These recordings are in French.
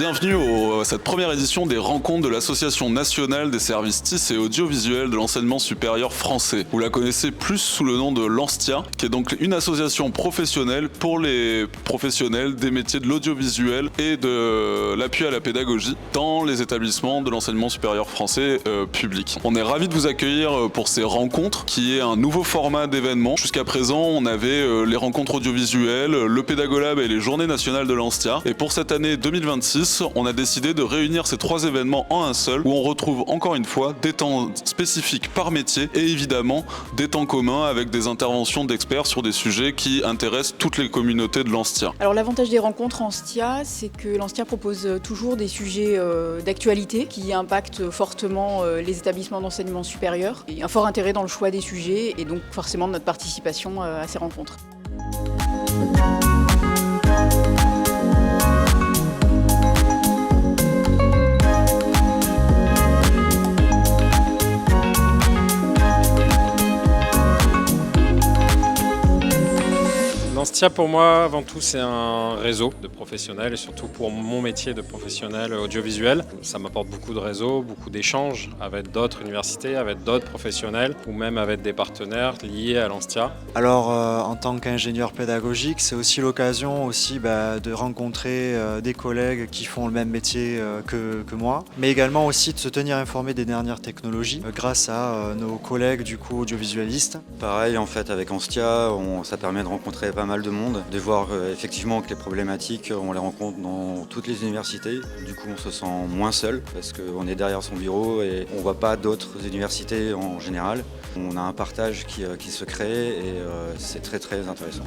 Bienvenue à cette première édition des rencontres de l'Association nationale des services TIS et audiovisuels de l'enseignement supérieur français. Vous la connaissez plus sous le nom de l'ANSTIA, qui est donc une association professionnelle pour les professionnels des métiers de l'audiovisuel et de l'appui à la pédagogie dans les établissements de l'enseignement supérieur français public. On est ravis de vous accueillir pour ces rencontres, qui est un nouveau format d'événement. Jusqu'à présent, on avait les rencontres audiovisuelles, le Pédagolab et les journées nationales de l'ANSTIA. Et pour cette année 2026, on a décidé de réunir ces trois événements en un seul, où on retrouve encore une fois des temps spécifiques par métier et évidemment des temps communs avec des interventions d'experts sur des sujets qui intéressent toutes les communautés de l'ANSTIA. Alors l'avantage des rencontres ANSTIA, c'est que l'ANSTIA propose toujours des sujets d'actualité qui impactent fortement les établissements d'enseignement supérieur. Il y a un fort intérêt dans le choix des sujets et donc forcément de notre participation à ces rencontres. L'ANSTIA pour moi avant tout c'est un réseau de professionnels et surtout pour mon métier de professionnel audiovisuel. Ça m'apporte beaucoup de réseaux, beaucoup d'échanges avec d'autres universités, avec d'autres professionnels ou même avec des partenaires liés à l'ANSTIA. Alors en tant qu'ingénieur pédagogique, c'est aussi l'occasion de rencontrer des collègues qui font le même métier que moi, mais également aussi de se tenir informé des dernières technologies grâce à nos collègues audiovisualistes. Pareil en fait avec ANSTIA, ça permet de rencontrer pas mal de monde, de voir effectivement que les problématiques, on les rencontre dans toutes les universités. Du coup, on se sent moins seul parce qu'on est derrière son bureau et on ne voit pas d'autres universités en général. On a un partage qui se crée et c'est très très intéressant.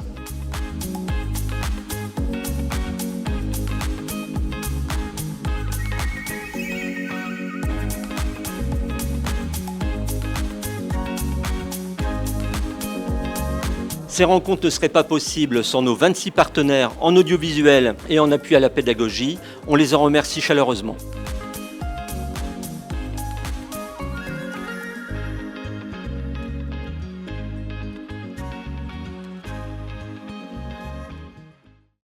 Ces rencontres ne seraient pas possibles sans nos 26 partenaires en audiovisuel et en appui à la pédagogie. On les en remercie chaleureusement.